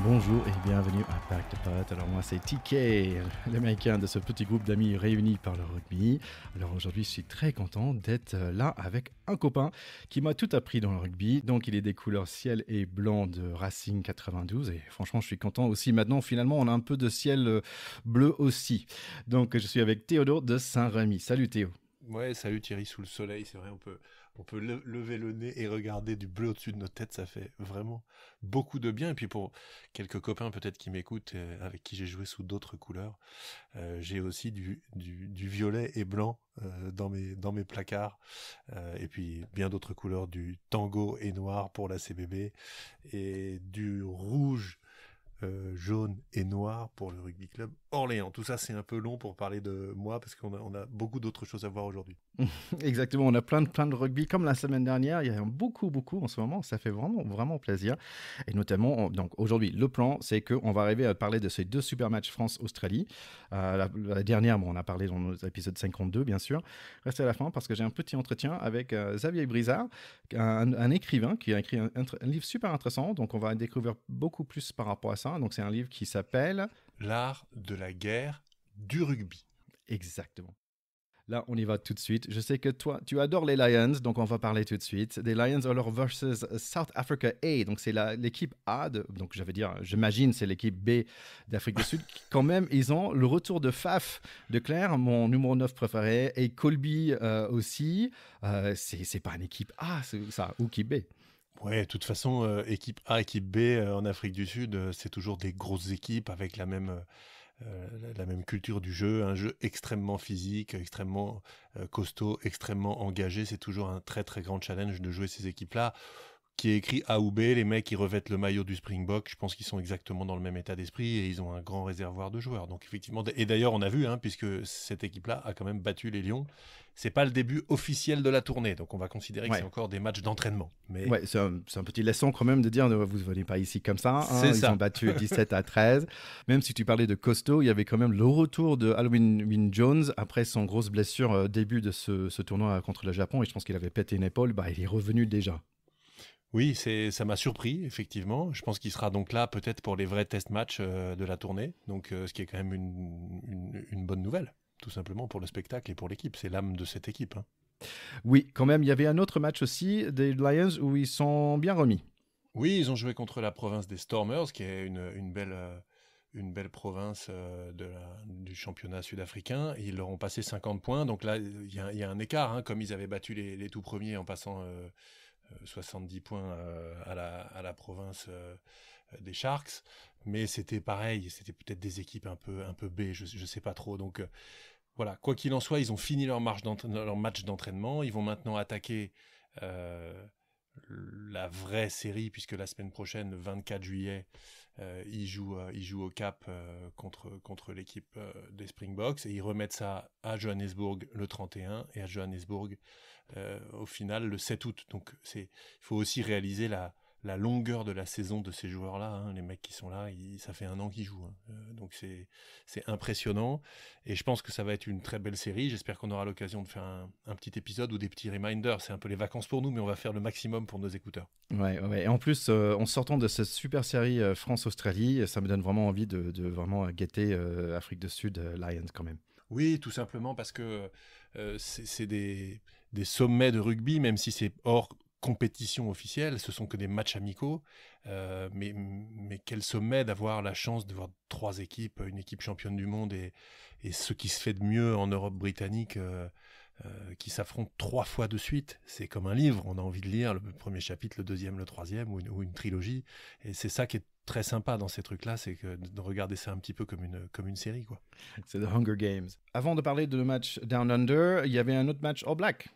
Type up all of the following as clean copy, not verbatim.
Bonjour et bienvenue à Back to Pot. Alors moi c'est TK, l'américain de ce petit groupe d'amis réunis par le rugby. Alors aujourd'hui je suis très content d'être là avec un copain qui m'a tout appris dans le rugby. Donc il est des couleurs ciel et blanc de Racing 92 et franchement je suis content aussi maintenant. Finalement on a un peu de ciel bleu aussi. Donc je suis avec Théodore de Saint-Rémy. Salut Théo. Ouais, salut Thierry, sous le soleil, c'est vrai, on peut lever le nez et regarder du bleu au-dessus de nos têtes, ça fait vraiment beaucoup de bien. Et puis pour quelques copains peut-être qui m'écoutent, avec qui j'ai joué sous d'autres couleurs, j'ai aussi du violet et blanc dans mes placards, et puis bien d'autres couleurs, du tango et noir pour la CBB, et du rouge, jaune et noir pour le rugby club Orléans. Tout ça, c'est un peu long pour parler de moi parce qu'on a beaucoup d'autres choses à voir aujourd'hui. Exactement, on a plein de rugby comme la semaine dernière. Il y a beaucoup en ce moment. Ça fait vraiment plaisir. Et notamment, donc aujourd'hui, le plan, c'est qu'on va arriver à parler de ces deux super matchs France-Australie. La dernière, bon, on a parlé dans nos épisodes 52, bien sûr. Restez à la fin parce que j'ai un petit entretien avec Xavier Brizard, un écrivain qui a écrit un livre super intéressant. Donc, on va découvrir beaucoup plus par rapport à ça. Donc, c'est un livre qui s'appelle... L'art de la guerre du rugby. Exactement. Là, on y va tout de suite. Je sais que toi, tu adores les Lions, donc on va parler tout de suite. Des Lions alors versus South Africa A, donc c'est l'équipe A, donc j'imagine c'est l'équipe B d'Afrique du Sud. Quand même, ils ont le retour de Faf, de Claire, mon numéro 9 préféré, et Colby aussi. C'est pas une équipe A, c'est ça, ou équipe B. Ouais, de toute façon, équipe A, équipe B en Afrique du Sud, c'est toujours des grosses équipes avec la même culture du jeu, un jeu extrêmement physique, extrêmement costaud, extrêmement engagé. C'est toujours un très très grand challenge de jouer ces équipes-là. Qui est écrit A ou B, les mecs qui revêtent le maillot du Springbok, je pense qu'ils sont exactement dans le même état d'esprit et ils ont un grand réservoir de joueurs. Donc effectivement, et d'ailleurs on a vu, puisque cette équipe-là a quand même battu les Lions. C'est pas le début officiel de la tournée, donc on va considérer que c'est Ouais. encore des matchs d'entraînement. Mais Ouais, c'est un petit leçon quand même de dire vous ne venez pas ici comme ça. c'est Hein. Ils ont ça. battu 17-13. Même si tu parlais de costaud, il y avait quand même le retour de Halloween Win Jones après son grosse blessure début de ce tournoi contre le Japon. Et je pense qu'il avait pété une épaule. Bah, il est revenu déjà. Oui, ça m'a surpris, effectivement. Je pense qu'il sera donc là peut-être pour les vrais test matchs de la tournée. Donc, ce qui est quand même une bonne nouvelle, tout simplement pour le spectacle et pour l'équipe. C'est l'âme de cette équipe, hein. Oui, quand même, il y avait un autre match aussi des Lions où ils sont bien remis. Oui, ils ont joué contre la province des Stormers, qui est une belle province du championnat sud-africain. Ils leur ont passé 50 points. Donc là, il y a un écart, hein, comme ils avaient battu les tout premiers en passant 70 points à la province des Sharks. Mais c'était pareil, c'était peut-être des équipes un peu B, je ne sais pas trop. Donc voilà, quoi qu'il en soit, ils ont fini leur match d'entraînement. Ils vont maintenant attaquer euh, la vraie série, puisque la semaine prochaine, le 24 juillet, ils jouent au Cap contre l'équipe des Springboks, et ils remettent ça à Johannesburg le 31 et à Johannesburg au final le 7 août. Donc il faut aussi réaliser la longueur de la saison de ces joueurs-là, hein. Les mecs qui sont là, ça fait un an qu'ils jouent, hein. Donc c'est impressionnant. Et je pense que ça va être une très belle série. J'espère qu'on aura l'occasion de faire un petit épisode ou des petits reminders. C'est un peu les vacances pour nous, mais on va faire le maximum pour nos écouteurs. Ouais. Et en plus, en sortant de cette super série France-Australie, ça me donne vraiment envie de vraiment guetter Afrique du Sud, Lions quand même. Oui, tout simplement parce que c'est des sommets de rugby, même si c'est hors compétition officielle, ce sont que des matchs amicaux. Mais quel sommet d'avoir la chance de voir trois équipes, une équipe championne du monde et ce qui se fait de mieux en Europe britannique, qui s'affrontent trois fois de suite. C'est comme un livre, on a envie de lire le premier chapitre, le deuxième, le troisième, ou une trilogie. Et c'est ça qui est très sympa dans ces trucs-là, c'est que de regarder ça un petit peu comme une série, quoi. C'est The Hunger Games. Avant de parler de le match Down Under, il y avait un autre match All Black.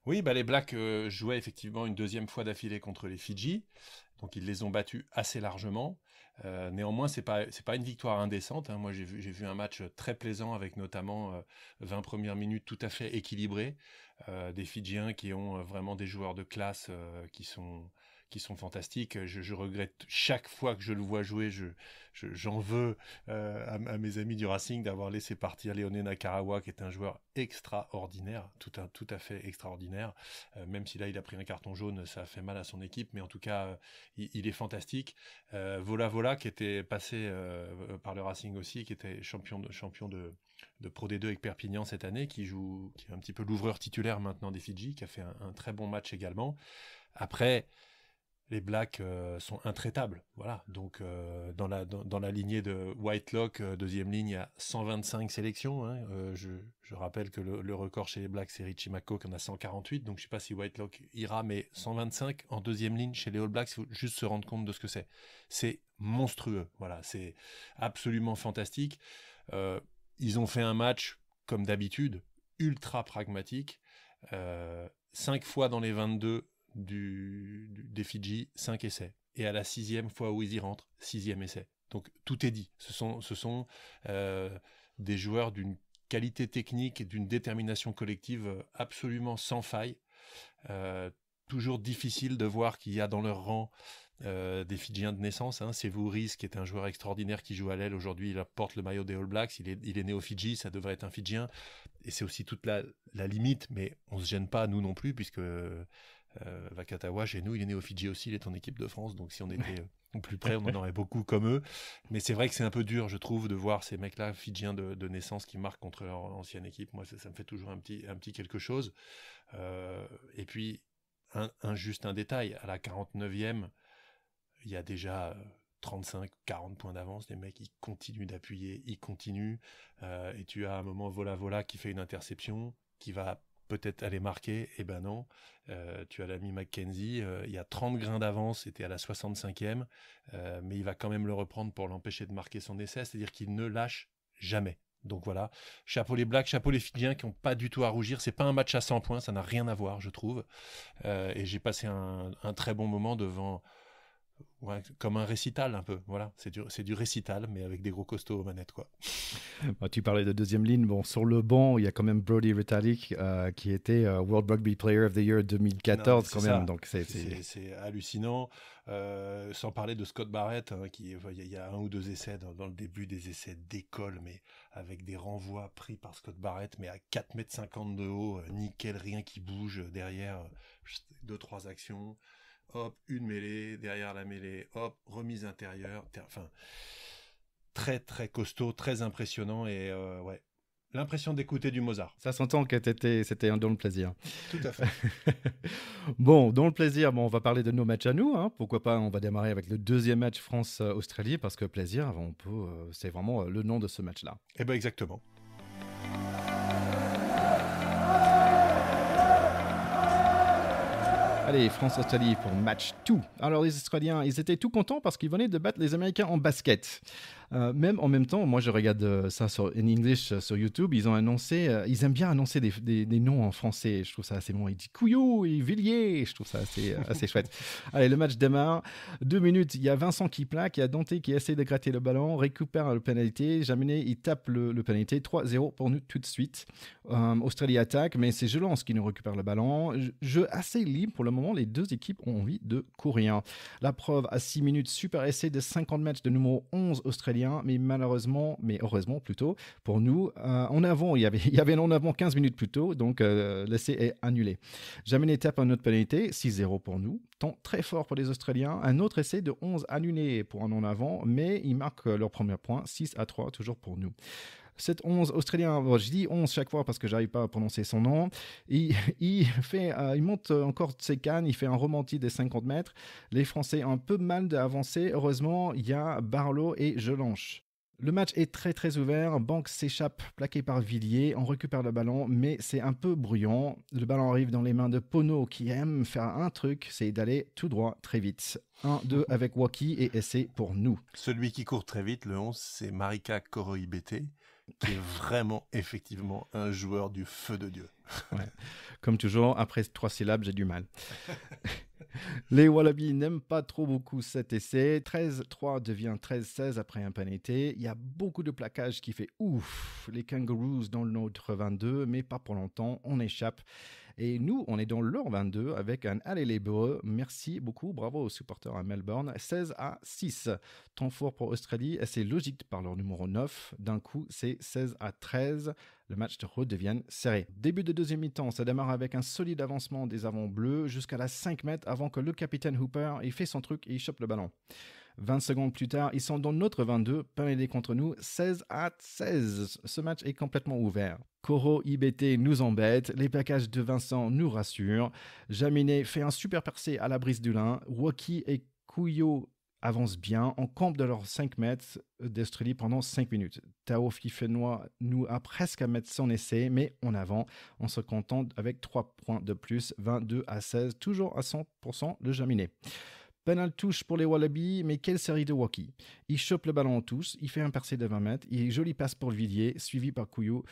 Oui, bah les Blacks jouaient effectivement une deuxième fois d'affilée contre les Fidji, donc ils les ont battus assez largement. Néanmoins, c'est pas une victoire indécente, hein. Moi, j'ai vu un match très plaisant avec notamment 20 premières minutes tout à fait équilibrées, des Fidjiens qui ont vraiment des joueurs de classe, fantastiques. Je regrette chaque fois que je le vois jouer, j'en veux à mes amis du Racing d'avoir laissé partir Léoné Nakarawa, qui est un joueur extraordinaire, tout à fait extraordinaire. Même si là il a pris un carton jaune, ça a fait mal à son équipe, mais en tout cas il est fantastique. Vola qui était passé par le Racing aussi, qui était champion de Pro D2 avec Perpignan cette année, qui est un petit peu l'ouvreur titulaire maintenant des Fidji, qui a fait un très bon match également. Après, les Blacks sont intraitables, voilà. Donc dans la lignée de Whitelock, deuxième ligne, il y a 125 sélections. Hein. Je rappelle que le record chez les Blacks, c'est Richie McCaw qui en a 148. Donc je ne sais pas si Whitelock ira, mais 125 en deuxième ligne chez les All Blacks, il faut juste se rendre compte de ce que c'est. C'est monstrueux, voilà. C'est absolument fantastique. Ils ont fait un match, comme d'habitude, ultra pragmatique. 5 fois dans les 22 des Fidji, 5 essais. Et à la 6e fois où ils y rentrent, 6e essai. Donc tout est dit. Ce sont des joueurs d'une qualité technique et d'une détermination collective absolument sans faille. Toujours difficile de voir qu'il y a dans leur rang des Fidjiens de naissance. Hein. C'est Vouris, qui est un joueur extraordinaire qui joue à l'aile. Aujourd'hui, il porte le maillot des All Blacks. Il est né au Fidji, ça devrait être un Fidjien. Et c'est aussi toute la limite, mais on ne se gêne pas, nous non plus, puisque Vakatawa, chez nous, il est né au Fidji aussi, il est en équipe de France. Donc si on était au plus près, on en aurait beaucoup comme eux. Mais c'est vrai que c'est un peu dur, je trouve, de voir ces mecs-là, Fidjiens de naissance, qui marquent contre leur ancienne équipe. Moi, ça me fait toujours un petit quelque chose. Et puis, juste un détail, à la 49e, il y a déjà 35, 40 points d'avance. Les mecs, ils continuent d'appuyer, ils continuent. Et tu as un moment Vola qui fait une interception, qui va peut-être aller marquer. Eh ben non. Tu as l'ami McKenzie, il y a 30 grains d'avance, c'était à la 65e. Mais il va quand même le reprendre pour l'empêcher de marquer son essai. C'est-à-dire qu'il ne lâche jamais. Donc voilà, chapeau les Blacks, chapeau les Fidjiens qui n'ont pas du tout à rougir. C'est pas un match à 100 points, ça n'a rien à voir, je trouve. Et j'ai passé un très bon moment devant... Ouais, comme un récital un peu, voilà, c'est du récital, mais avec des gros costauds aux manettes, quoi. Tu parlais de deuxième ligne, bon, sur le banc, il y a quand même Brody Retallick qui était World Rugby Player of the Year 2014 non, quand même, donc c'est hallucinant, sans parler de Scott Barrett, hein, il y a un ou deux essais dans le début des essais d'école, mais avec des renvois pris par Scott Barrett, mais à 4,50 m de haut, nickel, rien qui bouge derrière, 2-3 actions. Hop, une mêlée, derrière la mêlée, hop, remise intérieure. Enfin, très, très costaud, très impressionnant et ouais, l'impression d'écouter du Mozart. Ça s'entend que c'était dans le plaisir. Tout à fait. Bon, dans le plaisir, on va parler de nos matchs à nous. Hein. Pourquoi pas, on va démarrer avec le deuxième match France-Australie parce que plaisir, c'est vraiment le nom de ce match-là. Eh bien, exactement. Allez, France-Australie pour match 2. Alors les Australiens, ils étaient tout contents parce qu'ils venaient de battre les Américains en basket. Même en même temps, moi je regarde ça in English sur YouTube, ils ont annoncé, ils aiment bien annoncer des noms en français. Je trouve ça assez bon. Ils disent Couillou et Villiers. Je trouve ça assez chouette. Allez, le match démarre. 2 minutes, il y a Vincent qui plaque, il y a Dante qui essaie de gratter le ballon, récupère le pénalité. Jaminet, il tape le pénalité. 3-0 pour nous tout de suite. Australie attaque, mais c'est Jelance qui nous récupère le ballon. Jeu assez libre pour le moment. Les deux équipes ont envie de courir. La preuve à 6 minutes, super essai de 50 mètres de numéro 11 australien. Mais heureusement plutôt, pour nous, en avant, il y avait en avant 15 minutes plus tôt, donc l'essai est annulé. Jaminet tape un autre pénalité, 6-0 pour nous. Temps très fort pour les Australiens. Un autre essai de 11 annulé pour un en avant, mais ils marquent leur premier point, 6-3, toujours pour nous. Cet 11 australien, je dis 11 chaque fois parce que j'arrive pas à prononcer son nom, il monte encore ses cannes, il fait un remonti des 50 mètres. Les Français ont un peu mal d'avancer. Heureusement, il y a Barlow et Jelanche. Le match est très très ouvert, Banks s'échappe, plaqué par Villiers, on récupère le ballon, mais c'est un peu bruyant. Le ballon arrive dans les mains de Pono qui aime faire un truc, c'est d'aller tout droit très vite. 1-2 avec Waki et essai pour nous. Celui qui court très vite, le 11, c'est Marika Koroibete, qui est vraiment, effectivement, un joueur du feu de Dieu. Ouais. Comme toujours, après 3 syllabes, j'ai du mal. Les Wallabies n'aiment pas trop beaucoup cet essai. 13-3 devient 13-16 après un pénalité. Il y a beaucoup de plaquages qui fait ouf. Les Kangaroos dans le nôtre 22, mais pas pour longtemps. On échappe. Et nous, on est dans leur 22 avec un allez les Bleus. Merci beaucoup, bravo aux supporters à Melbourne. 16-6. Temps fort pour Australie, et c'est logique par leur numéro 9. D'un coup, c'est 16-13. Le match redevient serré. Début de deuxième mi-temps, ça démarre avec un solide avancement des avants bleus jusqu'à la 5 mètres avant que le capitaine Hooper il fait son truc et il chope le ballon. 20 secondes plus tard, ils sont dans notre 22, pénalité contre nous, 16-16. Ce match est complètement ouvert. Koro IBT nous embête, les plaquages de Vincent nous rassurent. Jaminet fait un super percé à la brise du lin. Woki et Kuyo avancent bien. On campe de leurs 5 mètres d'Australie pendant 5 minutes. Tao Fifenois nous a presque à mettre son essai, mais on avance. On se contente avec 3 points de plus, 22-16, toujours à 100% de Jaminet. Penal touche pour les Wallabies, mais quelle série de Woki. Il chope le ballon en touche, il fait un percé de 20 mètres, il joli passe pour le Villiers, suivi par Couillou.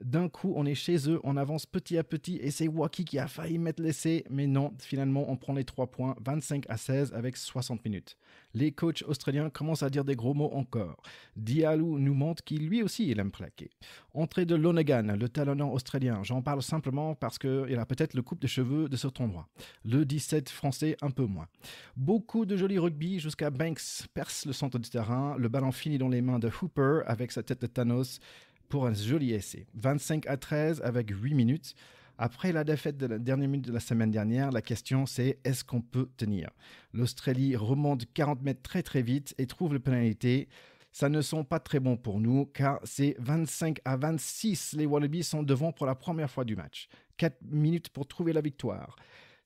D'un coup, on est chez eux, on avance petit à petit, et c'est Woki qui a failli mettre l'essai, mais non, finalement, on prend les 3 points, 25-16 avec 60 minutes. Les coachs australiens commencent à dire des gros mots encore. Diallo nous montre qu'il lui aussi, il aime plaquer. Entrée de Lonergan, le talonnant australien. J'en parle simplement parce qu'il a peut-être le coupe de cheveux de ce tournoi. Le 17 français, un peu moins. Beaucoup de joli rugby jusqu'à Banks perce le centre du terrain. Le ballon finit dans les mains de Hooper avec sa tête de Thanos pour un joli essai. 25-13 avec 8 minutes. Après la défaite de la dernière minute de la semaine dernière, la question c'est est-ce qu'on peut tenir? L'Australie remonte 40 mètres très très vite et trouve le pénalité. Ça ne sont pas très bons pour nous car c'est 25-26. Les Wallabies sont devant pour la première fois du match. 4 minutes pour trouver la victoire.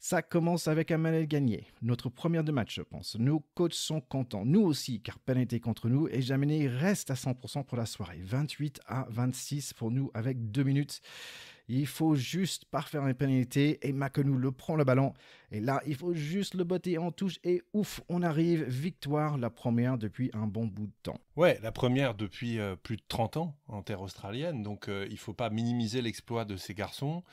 Ça commence avec un manel gagné. Notre première de match, je pense. Nos coachs sont contents. Nous aussi, car pénalité contre nous. Et Jaminet reste à 100% pour la soirée. 28-26 pour nous avec 2 minutes. Il faut juste pas faire une pénalité. Et Makenou le prend le ballon. Et là, il faut juste le botter en touche. Et ouf, on arrive. Victoire, la première depuis un bon bout de temps. Ouais, la première depuis plus de 30 ans en terre australienne. Donc, il faut pas minimiser l'exploit de ces garçons.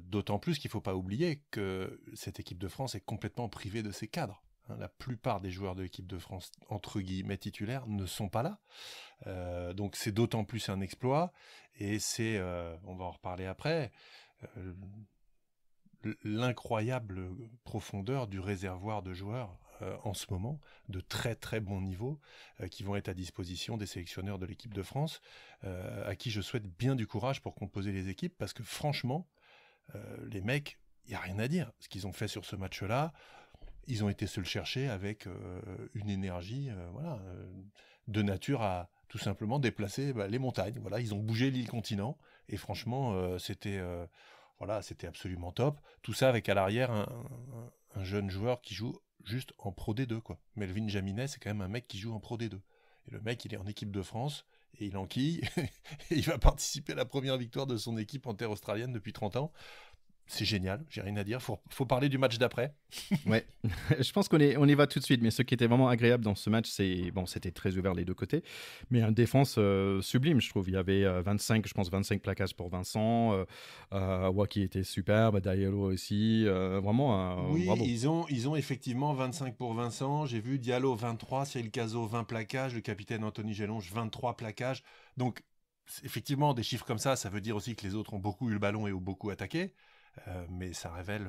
D'autant plus qu'il ne faut pas oublier que cette équipe de France est complètement privée de ses cadres. La plupart des joueurs de l'équipe de France, entre guillemets titulaires, ne sont pas là. Donc c'est d'autant plus un exploit. Et c'est, on va en reparler après, l'incroyable profondeur du réservoir de joueurs en ce moment, de très très bon niveau, qui vont être à disposition des sélectionneurs de l'équipe de France, à qui je souhaite bien du courage pour composer les équipes, parce que franchement, les mecs, il n'y a rien à dire. Ce qu'ils ont fait sur ce match-là, ils ont été se le chercher avec une énergie de nature à tout simplement déplacer les montagnes. Voilà, ils ont bougé l'île continent et franchement, c'était absolument top. Tout ça avec à l'arrière un jeune joueur qui joue juste en Pro D2, quoi. Melvin Jaminet, c'est quand même un mec qui joue en Pro D2. Et le mec, il est en équipe de France et il enquille et il va participer à la première victoire de son équipe en terre australienne depuis 30 ans. C'est génial, j'ai rien à dire. Faut parler du match d'après. Ouais, je pense qu'on y va tout de suite. Mais ce qui était vraiment agréable dans ce match, c'était très ouvert les deux côtés. Mais une défense sublime, je trouve. Il y avait 25 plaquages pour Vincent. Waki était superbe, Diallo aussi. Vraiment, oui, bravo. Ils ont effectivement 25 pour Vincent. J'ai vu Diallo 23, Cyril Cazot 20 plaquages, le capitaine Anthony Gélonge 23 plaquages. Donc, effectivement, des chiffres comme ça veut dire aussi que les autres ont beaucoup eu le ballon et ont beaucoup attaqué. Mais ça révèle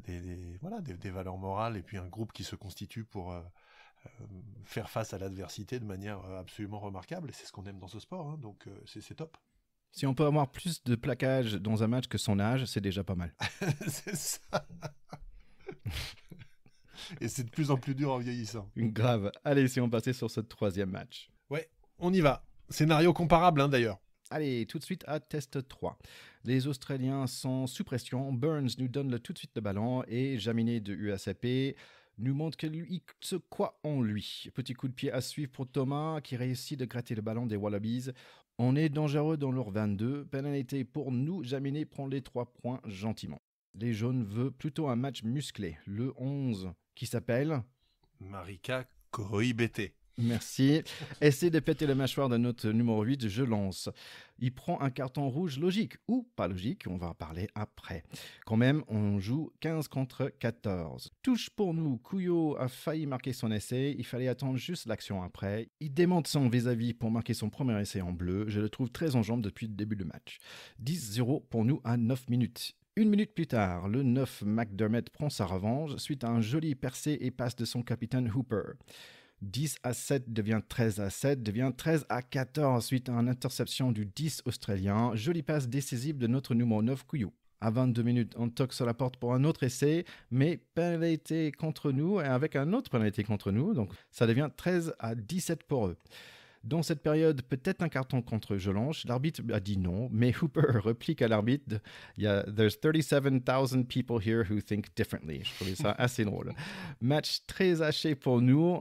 des valeurs morales et puis un groupe qui se constitue pour faire face à l'adversité de manière absolument remarquable. Et c'est ce qu'on aime dans ce sport, hein, donc c'est top. Si on peut avoir plus de plaquages dans un match que son âge, c'est déjà pas mal. C'est ça. Et c'est de plus en plus dur en vieillissant. Grave. Allez, si on passait sur ce troisième match. Ouais, on y va. Scénario comparable, hein, d'ailleurs. Allez, tout de suite à test 3. Les Australiens sont sous pression. Burns nous donne tout de suite le ballon et Jaminet de USAP nous montre qu'il se croit en lui. Petit coup de pied à suivre pour Thomas qui réussit de gratter le ballon des Wallabies. On est dangereux dans leur 22. Pénalité pour nous. Jaminet prend les 3 points gentiment. Les jaunes veulent plutôt un match musclé. Le 11 qui s'appelle Marika Koroibete. Merci. Essaie de péter le mâchoire de notre numéro 8, je lance. Il prend un carton rouge logique ou pas logique, on va en parler après. Quand même, on joue 15 contre 14. Touche pour nous, Couillot a failli marquer son essai, il fallait attendre juste l'action après. Il démonte son vis-à-vis pour marquer son premier essai en bleu, je le trouve très en jambes depuis le début du match. 10-0 pour nous à 9 minutes. Une minute plus tard, le 9 McDermott prend sa revanche suite à un joli percé et passe de son capitaine Hooper. 10-7 devient 13-7, devient 13-14 suite à une interception du 10 australien. Jolie passe décisive de notre numéro 9 Couillou. À 22 minutes, on toque sur la porte pour un autre essai, mais pénalité contre nous et avec un autre pénalité contre nous, donc ça devient 13-17 pour eux. Dans cette période, peut-être un carton contre Jolange. L'arbitre a dit non, mais Hooper replique à l'arbitre. There's 37,000 people here who think differently. Je trouvais ça assez drôle. Match très haché pour nous.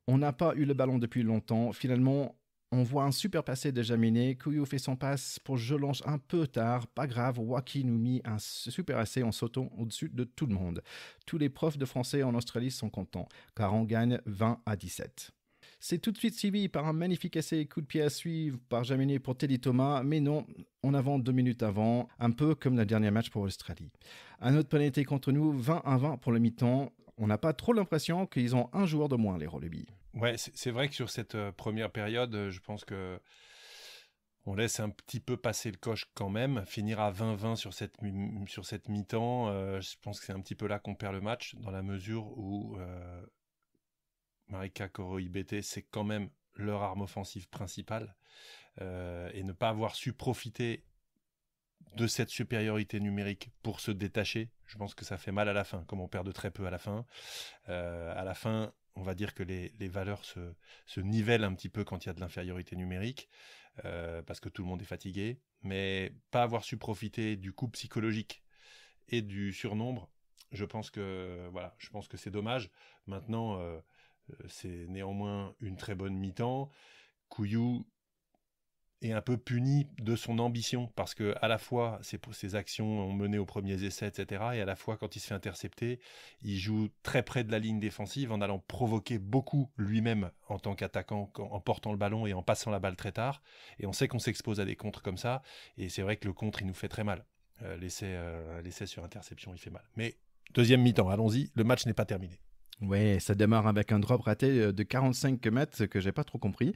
On n'a pas eu le ballon depuis longtemps. Finalement, on voit un super passé de Jaminet. Couillou fait son passe pour Jolange un peu tard. Pas grave, Waki nous mit un super essai en sautant au-dessus de tout le monde. Tous les profs de français en Australie sont contents, car on gagne 20-17. C'est tout de suite suivi par un magnifique essai coup de pied à suivre par Jaminet pour Teddy Thomas, mais non, on avance 2 minutes avant, un peu comme le dernier match pour l'Australie. Un autre pénalité contre nous, 20-20 pour le mi-temps. On n'a pas trop l'impression qu'ils ont un joueur de moins, les Wallabies. Ouais, c'est vrai que sur cette première période, je pense que on laisse un petit peu passer le coche quand même. Finir à 20-20 sur cette mi-temps, je pense que c'est un petit peu là qu'on perd le match, dans la mesure où Marika Koroibete, c'est quand même leur arme offensive principale. Et ne pas avoir su profiter de cette supériorité numérique pour se détacher, je pense que ça fait mal à la fin, comme on perd de très peu à la fin. À la fin, on va dire que les valeurs se nivellent un petit peu quand il y a de l'infériorité numérique, parce que tout le monde est fatigué, mais pas avoir su profiter du coup psychologique et du surnombre, je pense que c'est dommage. Maintenant, c'est néanmoins une très bonne mi-temps. Couillou est un peu puni de son ambition, parce que à la fois ses actions ont mené aux premiers essais, etc., et à la fois quand il se fait intercepter, il joue très près de la ligne défensive en allant provoquer beaucoup lui-même en tant qu'attaquant, en portant le ballon et en passant la balle très tard, et on sait qu'on s'expose à des contres comme ça, et c'est vrai que le contre il nous fait très mal. L'essai sur interception il fait mal, mais deuxième mi-temps, allons-y, le match n'est pas terminé. Ouais, ça démarre avec un drop raté de 45 mètres que j'ai pas trop compris.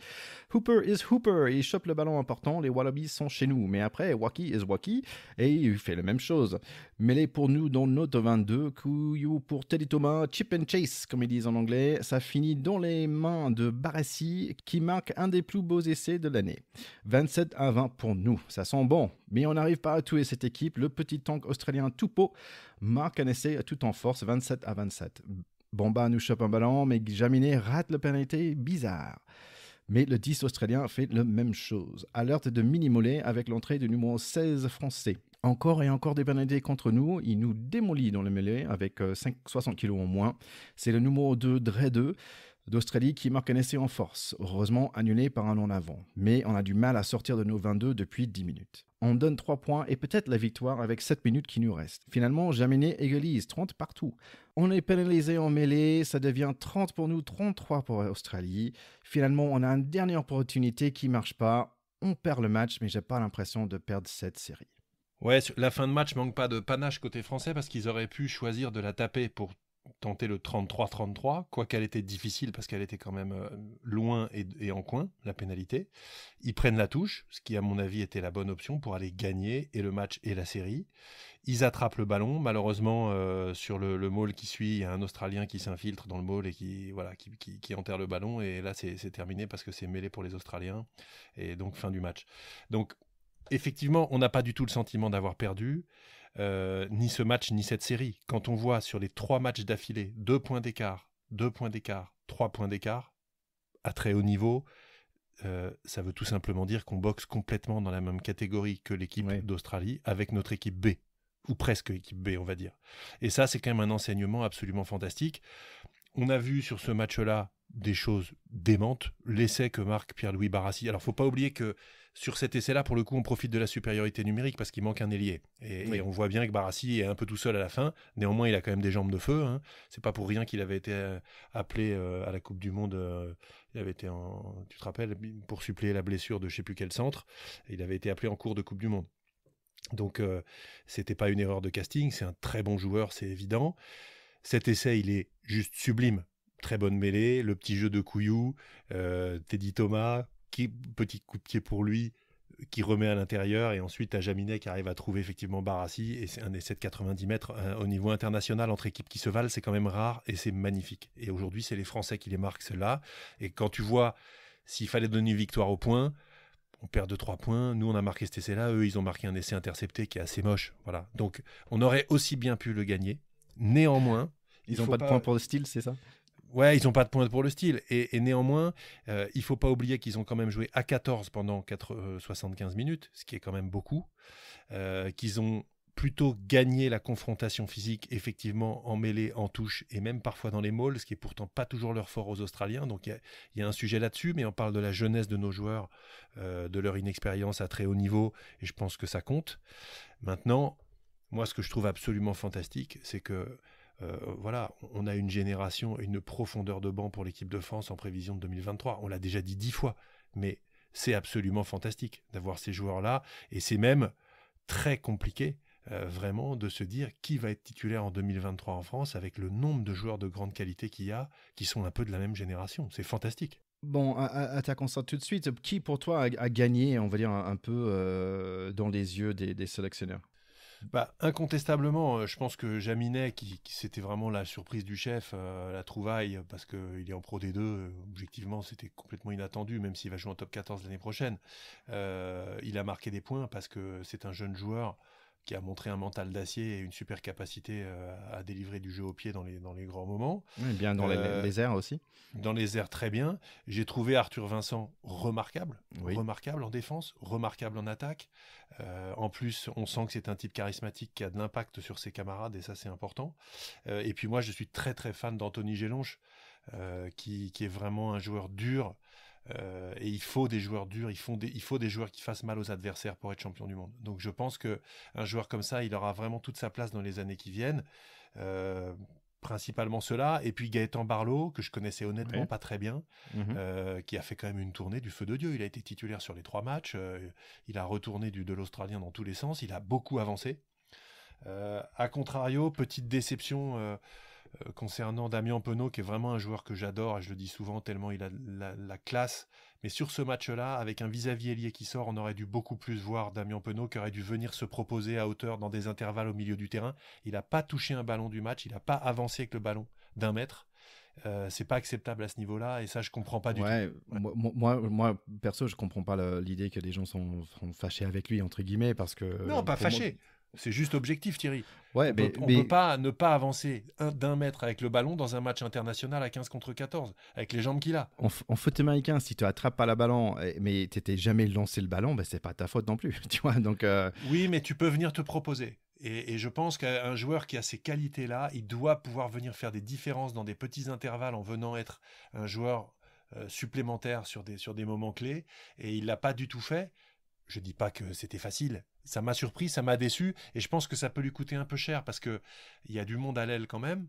Hooper is Hooper, il chope le ballon important, les Wallabies sont chez nous. Mais après, Waki is Waki, et il fait la même chose. Mêlé pour nous dans notre 22, Couillou pour Teddy Thomas, chip and chase, comme ils disent en anglais. Ça finit dans les mains de Barassi, qui marque un des plus beaux essais de l'année. 27-20 pour nous, ça sent bon. Mais on n'arrive pas à tuer cette équipe. Le petit tank australien Tupou marque un essai tout en force, 27-27. Bomba nous chope un ballon, mais Jaminet rate la pénalité bizarre. Mais le 10 australien fait la même chose. Alerte de mini-mollet avec l'entrée du numéro 16 français. Encore et encore des pénalités contre nous. Il nous démolit dans le mêlée avec 60 kg en moins. C'est le numéro 2, Dre 2 d'Australie qui marque un essai en force. Heureusement annulé par un en avant. Mais on a du mal à sortir de nos 22 depuis 10 minutes. On donne 3 points et peut-être la victoire avec 7 minutes qui nous restent. Finalement, Jaminet égalise 30 partout. On est pénalisé en mêlée, ça devient 30 pour nous, 33 pour l'Australie. Finalement, on a une dernière opportunité qui ne marche pas. On perd le match, mais j'ai pas l'impression de perdre cette série. Ouais, la fin de match manque pas de panache côté français, parce qu'ils auraient pu choisir de la taper pour tenter le 33-33, quoiqu'elle était difficile parce qu'elle était quand même loin et en coin, la pénalité. Ils prennent la touche, ce qui à mon avis était la bonne option pour aller gagner et le match et la série. Ils attrapent le ballon, malheureusement sur le maul qui suit, il y a un Australien qui s'infiltre dans le maul et qui enterre le ballon, et là c'est terminé parce que c'est mêlé pour les Australiens, et donc fin du match. Donc effectivement, on n'a pas du tout le sentiment d'avoir perdu. Ni ce match, ni cette série. Quand on voit sur les 3 matchs d'affilée, 2 points d'écart, 3 points d'écart, à très haut niveau, ça veut tout simplement dire qu'on boxe complètement dans la même catégorie que l'équipe d'Australie, avec notre équipe B, ou presque équipe B, on va dire. Et ça, c'est quand même un enseignement absolument fantastique. On a vu sur ce match-là des choses démentes. L'essai que marque Pierre-Louis Barassi. Alors, il ne faut pas oublier que sur cet essai-là, pour le coup, on profite de la supériorité numérique parce qu'il manque un ailier. Et on voit bien que Barassi est un peu tout seul à la fin. Néanmoins, il a quand même des jambes de feu. Hein. C'est pas pour rien qu'il avait été appelé à la Coupe du Monde. Il avait été, tu te rappelles, pour suppléer la blessure de je ne sais plus quel centre. Il avait été appelé en cours de Coupe du Monde. Donc, c'était pas une erreur de casting. C'est un très bon joueur, c'est évident. Cet essai, il est juste sublime. Très bonne mêlée, le petit jeu de Couillou, Teddy Thomas, petit coup de pied pour lui, qui remet à l'intérieur, et ensuite à Jaminet qui arrive à trouver effectivement Barassi, et c'est un essai de 90 mètres au niveau international entre équipes qui se valent, c'est quand même rare et c'est magnifique. Et aujourd'hui, c'est les Français qui les marquent, ceux-là. Et quand tu vois, s'il fallait donner une victoire au point, on perd de 3 points, nous on a marqué cet essai-là, eux ils ont marqué un essai intercepté qui est assez moche. Voilà. Donc on aurait aussi bien pu le gagner. Néanmoins, ils n'ont pas de points pour le style, c'est ça? Ouais, ils n'ont pas de points pour le style. Et néanmoins, il ne faut pas oublier qu'ils ont quand même joué à 14 pendant 75 minutes, ce qui est quand même beaucoup. Qu'ils ont plutôt gagné la confrontation physique, effectivement, en mêlée, en touche, et même parfois dans les mauls, ce qui est pourtant pas toujours leur fort aux Australiens. Donc il y a un sujet là-dessus, mais on parle de la jeunesse de nos joueurs, de leur inexpérience à très haut niveau, et je pense que ça compte. Maintenant, moi, ce que je trouve absolument fantastique, c'est que voilà, on a une génération, une profondeur de banc pour l'équipe de France en prévision de 2023. On l'a déjà dit 10 fois, mais c'est absolument fantastique d'avoir ces joueurs-là. Et c'est même très compliqué, vraiment, de se dire qui va être titulaire en 2023 en France avec le nombre de joueurs de grande qualité qu'il y a, qui sont un peu de la même génération. C'est fantastique. Bon, attaquons ça tout de suite. Qui, pour toi, a gagné, on va dire, un peu dans les yeux des sélectionneurs? Incontestablement, je pense que Jaminet, qui c'était vraiment la surprise du chef, la trouvaille, parce qu'il est en Pro D2, objectivement c'était complètement inattendu, même s'il va jouer en top 14 l'année prochaine. Il a marqué des points parce que c'est un jeune joueur qui a montré un mental d'acier et une super capacité à délivrer du jeu au pied dans les grands moments. Oui, bien dans les airs aussi. Dans les airs, très bien. J'ai trouvé Arthur Vincent remarquable, remarquable en défense, remarquable en attaque. En plus, on sent que c'est un type charismatique qui a de l'impact sur ses camarades, et ça, c'est important. Et puis moi, je suis très, très fan d'Anthony Gélonche, qui est vraiment un joueur dur. Et il faut des joueurs durs, il faut des joueurs qui fassent mal aux adversaires pour être champion du monde. Donc je pense qu'un joueur comme ça, il aura vraiment toute sa place dans les années qui viennent. Principalement ceux-là, et puis Gaëtan Barlow, que je connaissais honnêtement pas très bien, qui a fait quand même une tournée du feu de Dieu. Il a été titulaire sur les 3 matchs, il a retourné de l'Australien dans tous les sens, il a beaucoup avancé. A contrario, petite déception concernant Damien Penaud, qui est vraiment un joueur que j'adore, et je le dis souvent tellement il a la classe. Mais sur ce match-là, avec un vis-à-vis ailier qui sort, on aurait dû beaucoup plus voir Damien Penaud, qui aurait dû venir se proposer à hauteur dans des intervalles au milieu du terrain. Il n'a pas touché un ballon du match, il n'a pas avancé avec le ballon d'1 mètre. C'est pas acceptable à ce niveau-là, et ça je comprends pas du tout. Ouais. Moi, perso, je comprends pas l'idée que les gens sont fâchés avec lui, entre guillemets, parce que... Non, pas fâchés. C'est juste objectif, Thierry. Ouais, on peut pas ne pas avancer d'1 mètre avec le ballon dans un match international à 15 contre 14, avec les jambes qu'il a. En foot américain, si tu attrapes pas la ballon, mais tu n'étais jamais lancé le ballon, c'est pas ta faute non plus. Tu vois, donc, Oui, mais tu peux venir te proposer. Et je pense qu'un joueur qui a ces qualités-là, il doit pouvoir venir faire des différences dans des petits intervalles en venant être un joueur supplémentaire sur des moments clés. Et il l'a pas du tout fait. Je dis pas que c'était facile. Ça m'a surpris, ça m'a déçu, et je pense que ça peut lui coûter un peu cher parce que il y a du monde à l'aile quand même.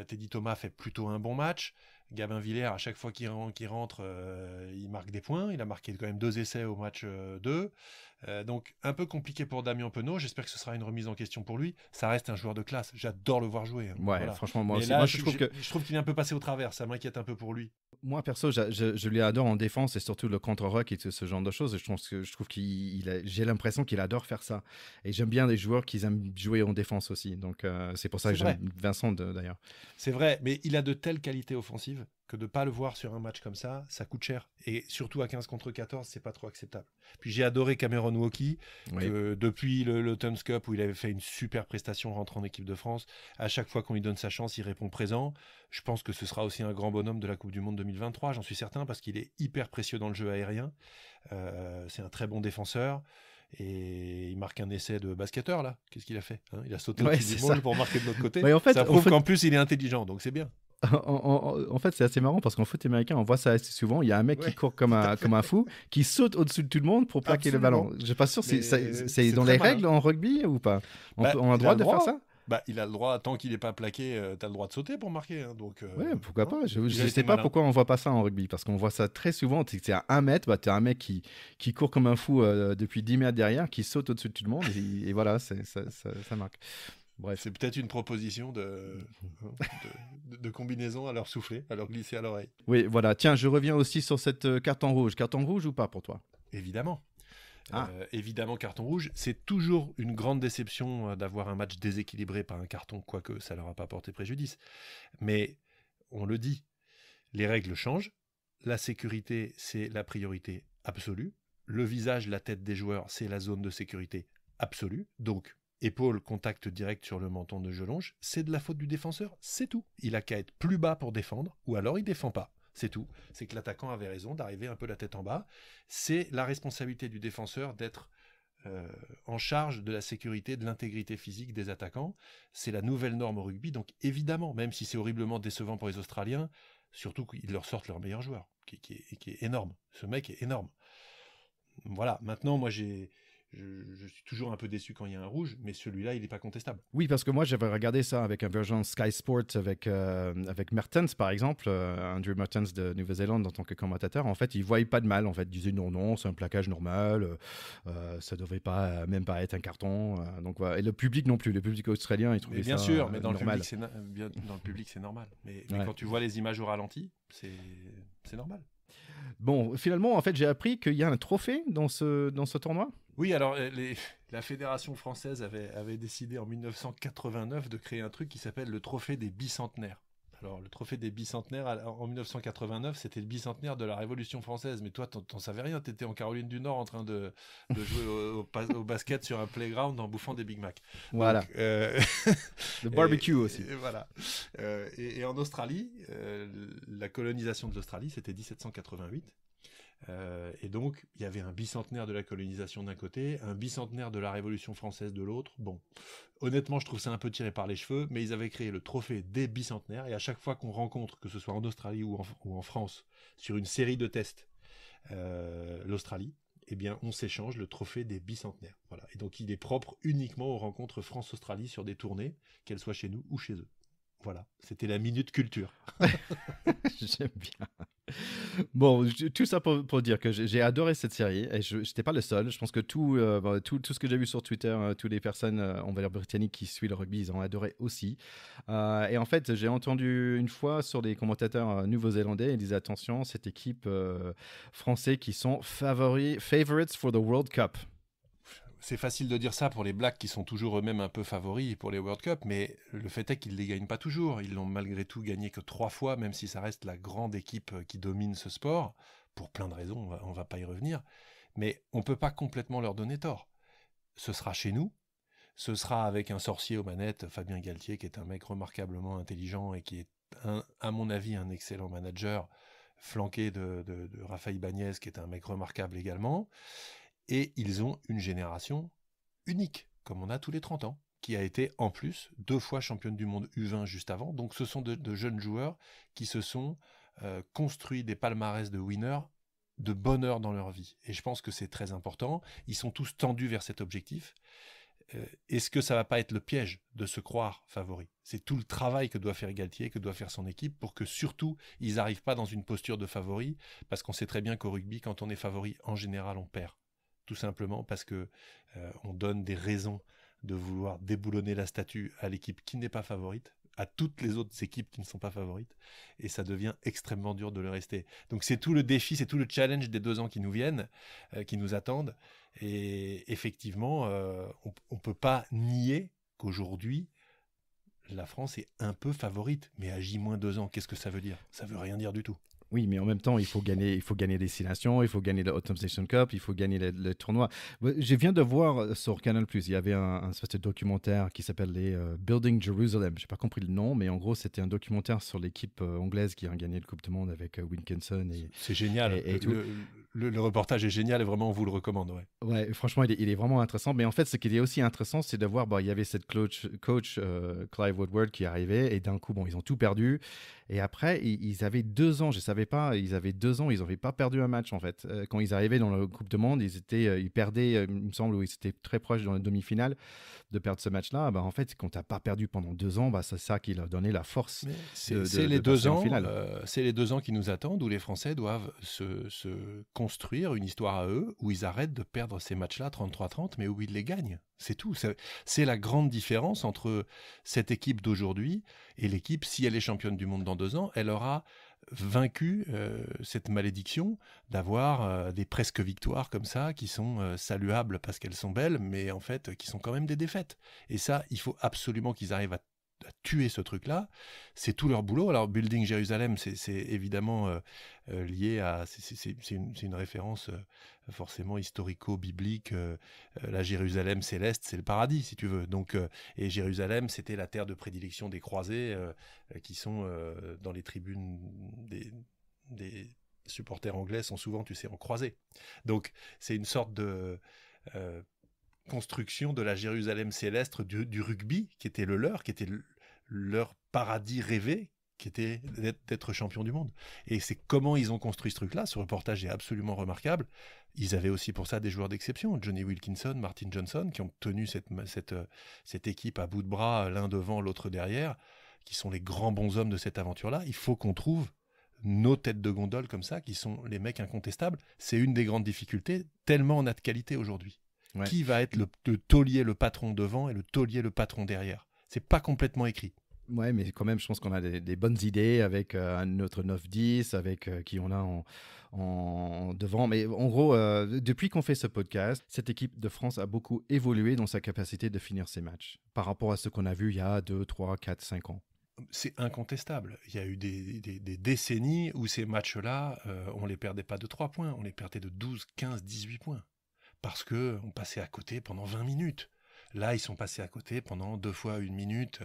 Teddy Thomas fait plutôt un bon match. Gabin Villers, à chaque fois qu'il rentre, il marque des points. Il a marqué quand même 2 essais au match 2. Donc un peu compliqué pour Damien Penaud. J'espère que ce sera une remise en question pour lui. Ça reste un joueur de classe. J'adore le voir jouer. Ouais, voilà. Franchement, moi mais aussi. Là, moi, je trouve qu'il est un peu passé au travers. Ça m'inquiète un peu pour lui. Moi, perso, je lui adore en défense, et surtout le contre-rock et ce genre de choses. Je trouve j'ai l'impression qu'il adore faire ça. Et j'aime bien les joueurs qui aiment jouer en défense aussi. Donc, c'est pour ça que j'aime Vincent, d'ailleurs. C'est vrai, mais il a de telles qualités offensives que de ne pas le voir sur un match comme ça coûte cher. Et surtout à 15 contre 14, c'est pas trop acceptable. Puis j'ai adoré Cameron Wauquiez, depuis le Thames Cup, où il avait fait une super prestation rentrant en équipe de France. À chaque fois qu'on lui donne sa chance, il répond présent. Je pense que ce sera aussi un grand bonhomme de la Coupe du Monde 2023, j'en suis certain, parce qu'il est hyper précieux dans le jeu aérien. C'est un très bon défenseur. Et il marque un essai de basketteur, là. Qu'est-ce qu'il a fait, hein? Il a sauté au-dessus du môle pour marquer de l'autre côté. Ça prouve qu'en plus, il est intelligent, donc c'est bien. En fait, c'est assez marrant parce qu'en foot américain, on voit ça assez souvent. Il y a un mec qui court comme un fou, qui saute au-dessus de tout le monde pour plaquer le ballon. Je ne suis pas sûr, c'est dans les règles en rugby ou pas? On a le droit de faire ça? Il a le droit, tant qu'il n'est pas plaqué, tu as le droit de sauter pour marquer. Hein, donc, pourquoi pas? Je ne sais pas pourquoi on ne voit pas ça en rugby, parce qu'on voit ça très souvent. C'est à 1 mètre, tu as un mec qui court comme un fou depuis 10 mètres derrière, qui saute au-dessus de tout le monde, et voilà, ça marque. Bref. C'est peut-être une proposition de combinaison à leur souffler, à leur glisser à l'oreille. Oui, voilà. Tiens, je reviens aussi sur cette carton rouge. Carton rouge ou pas pour toi? Évidemment. Évidemment, carton rouge. C'est toujours une grande déception d'avoir un match déséquilibré par un carton, quoique ça leur a pas porté préjudice. Mais on le dit, les règles changent. La sécurité, c'est la priorité absolue. Le visage, la tête des joueurs, c'est la zone de sécurité absolue. Donc, épaule, contact direct sur le menton de Jelonge, c'est de la faute du défenseur, c'est tout. Il a qu'à être plus bas pour défendre, ou alors il défend pas. C'est tout. C'est que l'attaquant avait raison d'arriver un peu la tête en bas. C'est la responsabilité du défenseur d'être en charge de la sécurité, de l'intégrité physique des attaquants. C'est la nouvelle norme au rugby. Donc évidemment, même si c'est horriblement décevant pour les Australiens, surtout qu'ils leur sortent leur meilleur joueur, qui est énorme. Ce mec est énorme. Voilà. Maintenant, moi, je suis toujours un peu déçu quand il y a un rouge, mais celui-là, il n'est pas contestable. Oui, parce que moi, j'avais regardé ça avec un version Sky Sport avec Mertens, par exemple, Andrew Mertens de Nouvelle-Zélande en tant que commentateur. En fait, il ne voyait pas de mal. En fait, il disait non, c'est un plaquage normal. Ça ne devrait pas, même pas être un carton. Donc, voilà. Et le public non plus. Le public australien, il trouvait bien ça sûr, mais dans normal. dans le public, c'est normal. Mais quand tu vois les images au ralenti, c'est normal. Bon, finalement, en fait, j'ai appris qu'il y a un trophée dans ce tournoi. Oui, alors la Fédération française avait décidé en 1989 de créer un truc qui s'appelle le trophée des bicentenaires. Alors, le trophée des bicentenaires, en 1989, c'était le bicentenaire de la Révolution française. Mais toi, t'en savais rien. T'étais en Caroline du Nord en train de jouer au basket sur un playground en bouffant des Big Mac. Voilà. Donc, le barbecue aussi. Voilà. Et en Australie, la colonisation de l'Australie, c'était 1788. Et donc, il y avait un bicentenaire de la colonisation d'un côté, un bicentenaire de la Révolution française de l'autre. Bon, honnêtement, je trouve ça un peu tiré par les cheveux, mais ils avaient créé le trophée des bicentenaires, et à chaque fois qu'on rencontre, que ce soit en Australie ou en France, sur une série de tests, l'Australie, eh bien, on s'échange le trophée des bicentenaires. Voilà. Et donc, il est propre uniquement aux rencontres France-Australie sur des tournées, qu'elles soient chez nous ou chez eux. Voilà, c'était la minute culture. J'aime bien. Bon, tout ça pour dire que j'ai adoré cette série et je n'étais pas le seul. Je pense que tout ce que j'ai vu sur Twitter, toutes les personnes, on va dire britanniques qui suivent le rugby, ils ont adoré aussi. Et en fait, j'ai entendu une fois sur des commentateurs néo-zélandais, ils disaient attention, cette équipe française qui sont favorites for the World Cup. C'est facile de dire ça pour les Blacks qui sont toujours eux-mêmes un peu favoris pour les World Cup, mais le fait est qu'ils ne les gagnent pas toujours. Ils l'ont malgré tout gagné que 3 fois, même si ça reste la grande équipe qui domine ce sport, pour plein de raisons, on va pas y revenir. Mais on ne peut pas complètement leur donner tort. Ce sera chez nous, ce sera avec un sorcier aux manettes, Fabien Galtier, qui est un mec remarquablement intelligent et qui est, à mon avis, un excellent manager, flanqué de Rafa Ibanez, qui est un mec remarquable également. Et ils ont une génération unique, comme on a tous les 30 ans, qui a été en plus 2 fois championne du monde U20 juste avant. Donc ce sont de jeunes joueurs qui se sont construits des palmarès de winners de bonheur dans leur vie. Et je pense que c'est très important. Ils sont tous tendus vers cet objectif. Est-ce que ça va pas être le piège de se croire favori ? C'est tout le travail que doit faire Galtier, que doit faire son équipe, pour que surtout, ils n'arrivent pas dans une posture de favori, parce qu'on sait très bien qu'au rugby, quand on est favori, en général, on perd. Tout simplement parce que on donne des raisons de vouloir déboulonner la statue à l'équipe qui n'est pas favorite, à toutes les autres équipes qui ne sont pas favorites, et ça devient extrêmement dur de le rester. Donc c'est tout le défi, c'est tout le challenge des 2 ans qui nous viennent, qui nous attendent, et effectivement, on peut pas nier qu'aujourd'hui, la France est un peu favorite, mais à J-2 ans, qu'est-ce que ça veut dire ? Ça veut rien dire du tout. Oui, mais en même temps, il faut gagner Destination, il faut gagner le Autumn Station Cup, il faut gagner le tournoi. Je viens de voir sur Canal+, il y avait un espèce de documentaire qui s'appelle les Building Jerusalem. Je n'ai pas compris le nom, mais en gros, c'était un documentaire sur l'équipe anglaise qui a gagné le Coupe du Monde avec Wilkinson. C'est génial. Et le reportage est génial et vraiment, on vous le recommande. Ouais, franchement, il est vraiment intéressant. Mais en fait, ce qui est aussi intéressant, c'est de voir, il y avait cette coach Clive Woodward qui arrivait et d'un coup, ils ont tout perdu. Et après, ils avaient 2 ans, je ne savais pas, ils avaient 2 ans, ils n'avaient pas perdu un match en fait. Quand ils arrivaient dans la Coupe du Monde, ils perdaient, il me semble, où ils étaient très proches dans la demi-finale de perdre ce match-là. En fait, quand tu n'as pas perdu pendant 2 ans, c'est ça qui leur donnait la force. C'est les 2 ans, c'est les 2 ans qui nous attendent où les Français doivent se construire une histoire à eux, où ils arrêtent de perdre ces matchs-là 33-30, mais où ils les gagnent. C'est tout. C'est la grande différence entre cette équipe d'aujourd'hui et l'équipe, si elle est championne du monde dans 2 ans, elle aura vaincu cette malédiction d'avoir des presque victoires comme ça, qui sont saluables parce qu'elles sont belles, mais en fait qui sont quand même des défaites. Et ça, il faut absolument qu'ils arrivent à tuer ce truc-là. C'est tout leur boulot. Alors, Building Jérusalem, c'est évidemment lié à... C'est une référence forcément historico-biblique. La Jérusalem céleste, c'est le paradis, si tu veux. Donc, et Jérusalem, c'était la terre de prédilection des croisés qui sont dans les tribunes des supporters anglais, sont souvent, tu sais, en croisés. Donc, c'est une sorte de... construction de la Jérusalem céleste du rugby, qui était le leur, qui était leur paradis rêvé, qui était d'être champion du monde. Et c'est comment ils ont construit ce truc-là. Ce reportage est absolument remarquable. Ils avaient aussi pour ça des joueurs d'exception, Johnny Wilkinson, Martin Johnson, qui ont tenu cette équipe à bout de bras, l'un devant, l'autre derrière, qui sont les grands bonshommes de cette aventure-là. Il faut qu'on trouve nos têtes de gondole comme ça, qui sont les mecs incontestables. C'est une des grandes difficultés, tellement on a de qualité aujourd'hui. Ouais. Qui va être le taulier, le patron devant, et le taulier, le patron derrière? C'est pas complètement écrit. Ouais, mais quand même, je pense qu'on a des bonnes idées avec notre 9-10, avec qui on a en devant. Mais en gros, depuis qu'on fait ce podcast, cette équipe de France a beaucoup évolué dans sa capacité de finir ses matchs par rapport à ce qu'on a vu il y a 2, 3, 4, 5 ans. C'est incontestable. Il y a eu des décennies où ces matchs-là, on les perdait pas de 3 points, on les perdait de 12, 15, 18 points. Parce qu'on passait à côté pendant 20 minutes. Là, ils sont passés à côté pendant 2 fois 1 minute.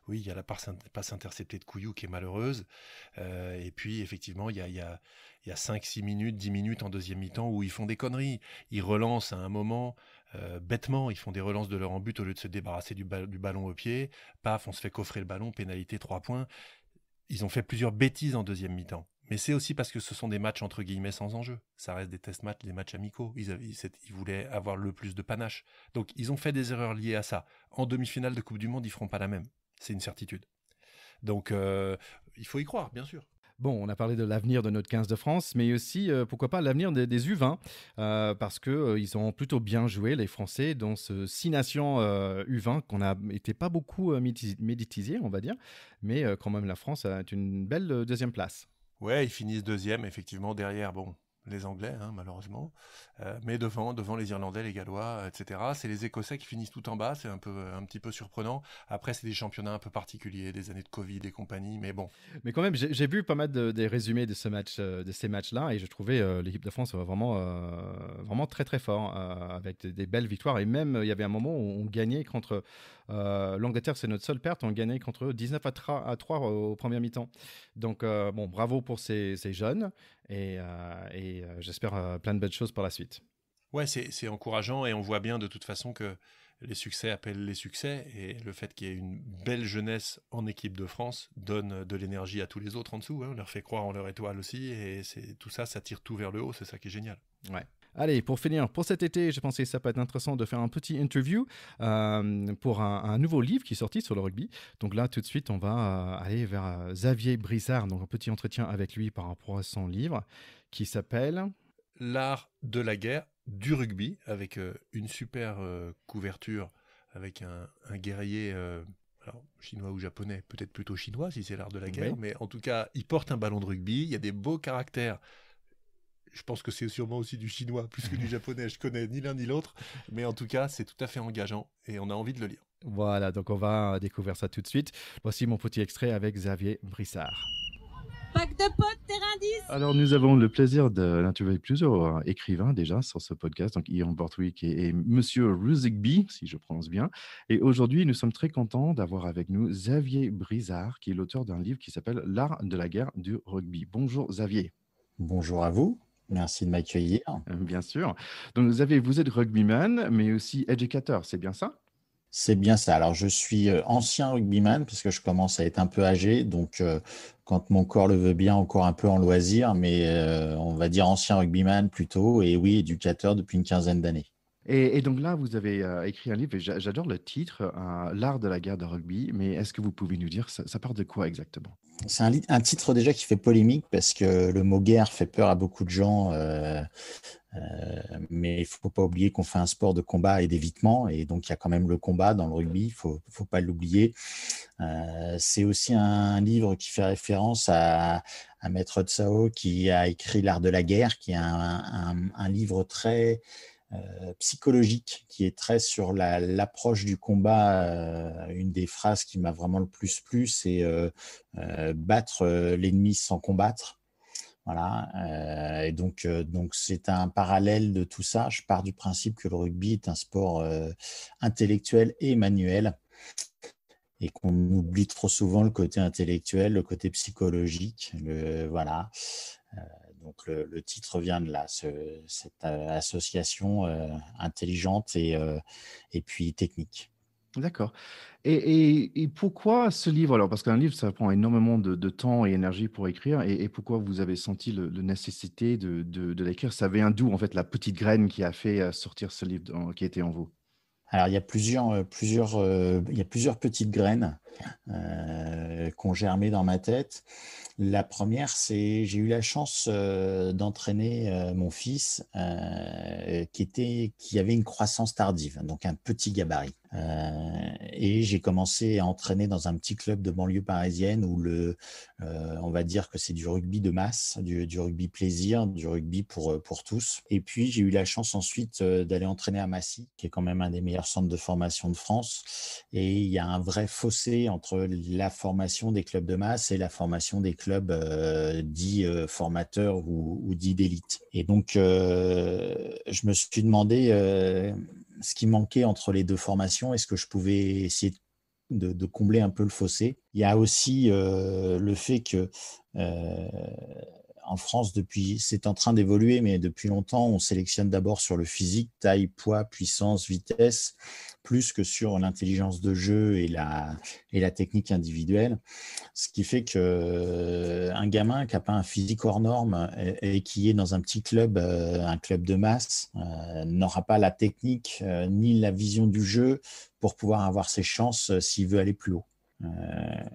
Oui, il y a la passe interceptée de Couillou qui est malheureuse. Et puis, effectivement, il y a 5-6 minutes, 10 minutes en deuxième mi-temps où ils font des conneries. Ils relancent à un moment, bêtement, ils font des relances de leur en but au lieu de se débarrasser du ballon au pied. Paf, on se fait coffrer le ballon, pénalité 3 points. Ils ont fait plusieurs bêtises en deuxième mi-temps. Mais c'est aussi parce que ce sont des matchs entre guillemets sans enjeu. Ça reste des test matchs, des matchs amicaux. Ils voulaient avoir le plus de panache. Donc ils ont fait des erreurs liées à ça. En demi-finale de Coupe du Monde, ils feront pas la même. C'est une certitude. Donc il faut y croire, bien sûr. Bon, on a parlé de l'avenir de notre 15 de France, mais aussi, pourquoi pas, l'avenir des U20, parce qu'ils ont plutôt bien joué, les Français, dans ce 6 nations U20 qu'on a été pas beaucoup médiatisé, on va dire, mais quand même la France a une belle deuxième place. Ouais, ils finissent deuxième, effectivement, derrière, bon, les Anglais, hein, malheureusement, mais devant les Irlandais, les Gallois, etc. C'est les Écossais qui finissent tout en bas, c'est un petit peu surprenant. Après, c'est des championnats un peu particuliers, des années de Covid et compagnie, mais bon. Mais quand même, j'ai vu pas mal des résumés de ces matchs-là, et je trouvais l'équipe de France vraiment très très fort, avec des belles victoires. Et même, il y avait un moment où on gagnait contre l'Angleterre, c'est notre seule perte, on gagnait contre eux 19 à 3 au premier mi-temps. Donc, bon, bravo pour ces jeunes, et j'espère plein de belles choses pour la suite. Ouais, c'est encourageant, et on voit bien de toute façon que les succès appellent les succès, et le fait qu'il y ait une belle jeunesse en équipe de France donne de l'énergie à tous les autres en dessous, hein, leur fait croire en leur étoile aussi, et tout ça, ça tire tout vers le haut, c'est ça qui est génial. Ouais. Allez, pour finir, pour cet été, j'ai pensé que ça peut être intéressant de faire un petit interview pour un nouveau livre qui est sorti sur le rugby. Donc là, tout de suite, on va aller vers Xavier Brissard, donc un petit entretien avec lui par rapport à son livre qui s'appelle « L'art de la guerre du rugby », avec une super couverture, avec un guerrier... alors, chinois ou japonais, peut-être plutôt chinois si c'est l'art de la guerre, oui. Mais en tout cas, il porte un ballon de rugby, il y a des beaux caractères. Je pense que c'est sûrement aussi du chinois plus que du japonais, je connais ni l'un ni l'autre, mais en tout cas, c'est tout à fait engageant et on a envie de le lire. Voilà, donc on va découvrir ça tout de suite. Voici mon petit extrait avec Xavier Brissard. Pack de potes, terrain 10. Alors, nous avons le plaisir d'interviewer plusieurs écrivains déjà sur ce podcast, donc Ian Borthwick et Monsieur Ruzigby, si je prononce bien. Et aujourd'hui, nous sommes très contents d'avoir avec nous Xavier Brissard, qui est l'auteur d'un livre qui s'appelle « L'art de la guerre du rugby ». Bonjour Xavier. Bonjour à vous. Merci de m'accueillir. Bien sûr. Donc, Xavier, vous êtes rugbyman, mais aussi éducateur, c'est bien ça? C'est bien ça. Alors, je suis ancien rugbyman parce que je commence à être un peu âgé. Donc, quand mon corps le veut bien, encore un peu en loisir, mais on va dire ancien rugbyman plutôt. Et oui, éducateur depuis une quinzaine d'années. Et donc là, vous avez écrit un livre, et j'adore le titre, L'art de la guerre de rugby, mais est-ce que vous pouvez nous dire, ça part de quoi exactement? C'est un titre déjà qui fait polémique parce que le mot guerre fait peur à beaucoup de gens, mais il faut pas oublier qu'on fait un sport de combat et d'évitement, et donc il y a quand même le combat dans le rugby, faut pas l'oublier. C'est aussi un livre qui fait référence à Maître Tsao qui a écrit L'art de la guerre, qui est un livre très psychologique, qui est très sur l'approche du combat. Une des phrases qui m'a vraiment le plus plu, c'est battre l'ennemi sans combattre. Voilà. Et donc c'est un parallèle de tout ça. Je pars du principe que le rugby est un sport intellectuel et manuel, et qu'on oublie trop souvent le côté intellectuel, le côté psychologique. Voilà. Donc le titre vient de là, cette association intelligente et puis technique. D'accord. Et pourquoi ce livre alors? Parce qu'un livre, ça prend énormément de temps et énergie pour écrire, et pourquoi vous avez senti le nécessité de l'écrire? Ça vient d'où, en fait, la petite graine qui a fait, sortir ce livre qui était en vous? Alors, il y a il y a plusieurs petites graines qui ont germé dans ma tête. La première, c'est j'ai eu la chance d'entraîner mon fils qui avait une croissance tardive, donc un petit gabarit. Et j'ai commencé à entraîner dans un petit club de banlieue parisienne où on va dire que c'est du rugby de masse, du rugby plaisir, du rugby pour tous. Et puis, j'ai eu la chance ensuite d'aller entraîner à Massy, qui est quand même un des meilleurs centres de formation de France. Et il y a un vrai fossé entre la formation des clubs de masse et la formation des clubs dits formateurs ou dits d'élite. Et donc, je me suis demandé ce qui manquait entre les deux formations. Est-ce que je pouvais essayer de combler un peu le fossé? Il y a aussi le fait que en France, c'est en train d'évoluer, mais depuis longtemps, on sélectionne d'abord sur le physique, taille, poids, puissance, vitesse, plus que sur l'intelligence de jeu et la technique individuelle. Ce qui fait que un gamin qui n'a pas un physique hors norme et qui est dans un petit club, un club de masse, n'aura pas la technique ni la vision du jeu pour pouvoir avoir ses chances s'il veut aller plus haut.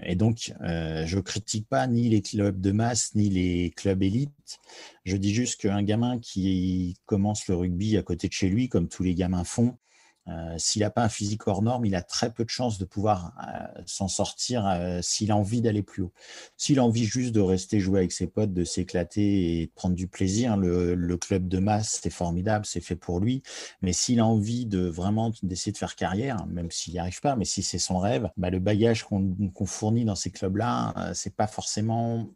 Et donc, je critique pas ni les clubs de masse ni les clubs élites. Je dis juste qu'un gamin qui commence le rugby à côté de chez lui, comme tous les gamins font, s'il n'a pas un physique hors norme, il a très peu de chances de pouvoir s'en sortir s'il a envie d'aller plus haut. S'il a envie juste de rester jouer avec ses potes, de s'éclater et de prendre du plaisir, le club de masse, c'est formidable, c'est fait pour lui. Mais s'il a envie d'essayer de faire carrière, même s'il n'y arrive pas, mais si c'est son rêve, bah, le bagage qu'on fournit dans ces clubs-là, c'est pas forcément,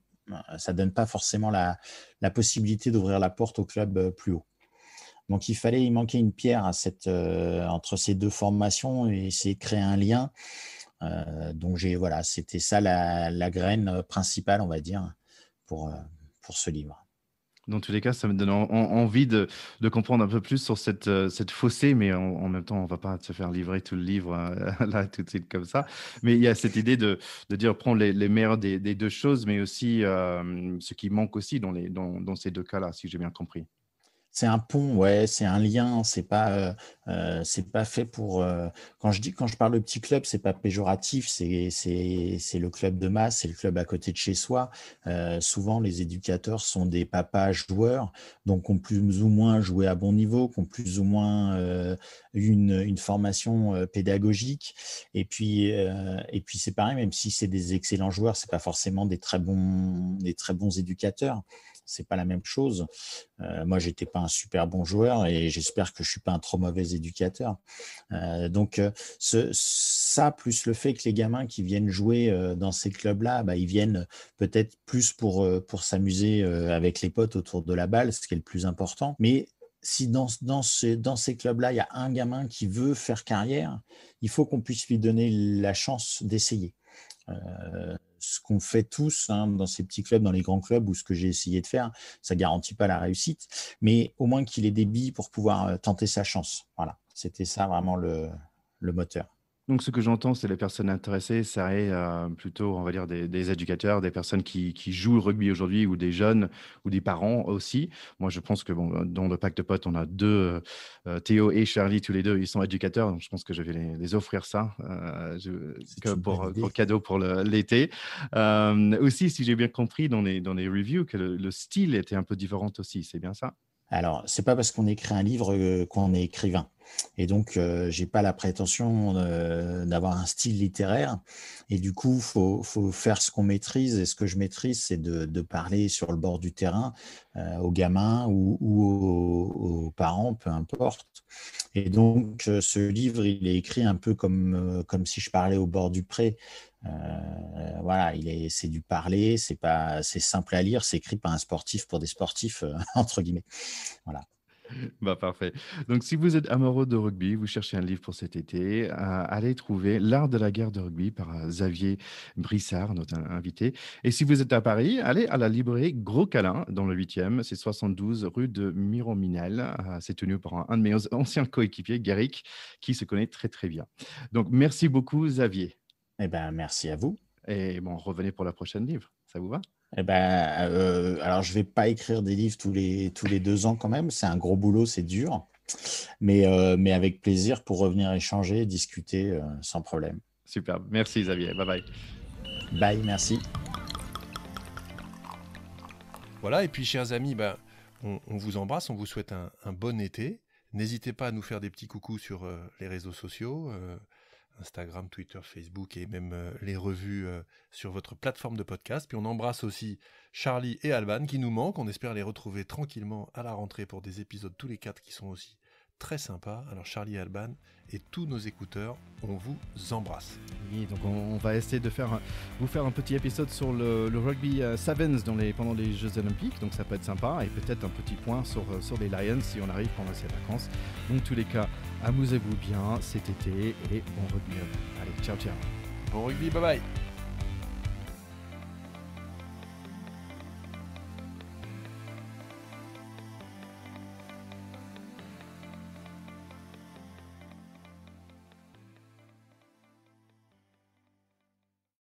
ça donne pas forcément la possibilité d'ouvrir la porte au club plus haut. Donc, il manquait une pierre entre ces deux formations et essayer de créer un lien. Donc, voilà, c'était ça la graine principale, on va dire, pour, pour ce livre. Dans tous les cas, ça me donne envie de comprendre un peu plus sur cette fossé, mais en même temps, on va pas se faire livrer tout le livre là tout de suite comme ça. Mais il y a cette idée de dire prendre les meilleurs des deux choses, mais aussi ce qui manque aussi dans ces deux cas-là, si j'ai bien compris. C'est un pont, ouais, c'est un lien, c'est pas fait pour. Quand je parle de petit club, c'est pas péjoratif, c'est le club de masse, c'est le club à côté de chez soi. Souvent, les éducateurs sont des papas joueurs, donc ont plus ou moins joué à bon niveau, qui ont plus ou moins une formation pédagogique. Et puis c'est pareil, même si c'est des excellents joueurs, c'est pas forcément des très bons éducateurs. C'est pas la même chose. Moi, j'étais pas un super bon joueur et j'espère que je suis pas un trop mauvais éducateur. Donc, ça, plus le fait que les gamins qui viennent jouer dans ces clubs-là, bah, ils viennent peut-être plus pour s'amuser avec les potes autour de la balle, ce qui est le plus important. Mais si dans ces clubs-là, il y a un gamin qui veut faire carrière, il faut qu'on puisse lui donner la chance d'essayer. Ce qu'on fait tous dans ces petits clubs, dans les grands clubs, ou ce que j'ai essayé de faire, ça ne garantit pas la réussite, mais au moins qu'il ait des billes pour pouvoir tenter sa chance. Voilà, c'était ça vraiment le moteur. Donc, ce que j'entends, c'est les personnes intéressées, ça est plutôt, on va dire, des éducateurs, des personnes qui jouent au rugby aujourd'hui, ou des jeunes, ou des parents aussi. Moi, je pense que bon, dans le pack de potes, on a deux, Théo et Charlie, tous les deux, ils sont éducateurs. Donc, je pense que je vais les offrir ça C'est une bonne pour idée. cadeau pour l'été. Aussi, si j'ai bien compris dans les reviews, que le style était un peu différent aussi. C'est bien ça? Alors, c'est pas parce qu'on écrit un livre qu'on est écrivain. Et donc, j'ai pas la prétention d'avoir un style littéraire. Et du coup, faut faire ce qu'on maîtrise. Et ce que je maîtrise, c'est de parler sur le bord du terrain aux gamins ou aux parents, peu importe. Et donc, ce livre, il est écrit un peu comme si je parlais au bord du pré. Voilà, c'est du parler, c'est simple à lire, c'est écrit par un sportif pour des sportifs, entre guillemets. Voilà. Bah, parfait. Donc, si vous êtes amoureux de rugby, vous cherchez un livre pour cet été, allez trouver L'art de la guerre de rugby par Xavier Brissard, notre invité. Et si vous êtes à Paris, allez à la librairie Gros Câlin dans le 8e. C'est 72 rue de Mirominel. C'est tenu par un de mes anciens coéquipiers, Guéric, qui se connaît très, très bien. Donc, merci beaucoup, Xavier. Eh ben, merci à vous. Et bon, revenez pour la prochaine livre. Ça vous va? Eh ben, alors je vais pas écrire des livres tous les 2 ans quand même. C'est un gros boulot, c'est dur. Mais avec plaisir pour revenir échanger, discuter sans problème. Super. Merci, Xavier. Bye bye. Bye, merci. Voilà, et puis chers amis, on vous embrasse, on vous souhaite un bon été. N'hésitez pas à nous faire des petits coucous sur les réseaux sociaux, Instagram, Twitter, Facebook et même les revues sur votre plateforme de podcast. Puis on embrasse aussi Charlie et Alban qui nous manquent. On espère les retrouver tranquillement à la rentrée pour des épisodes tous les 4 qui sont aussi très sympas. Alors Charlie et Alban et tous nos écouteurs, on vous embrasse. Oui, donc on va essayer de vous faire un petit épisode sur le rugby sevens pendant les Jeux Olympiques, donc ça peut être sympa, et peut-être un petit point sur les Lions si on arrive pendant ces vacances. Donc, tous les cas, amusez-vous bien cet été et bon rugby à vous. Allez, ciao, ciao. Bon rugby, bye bye.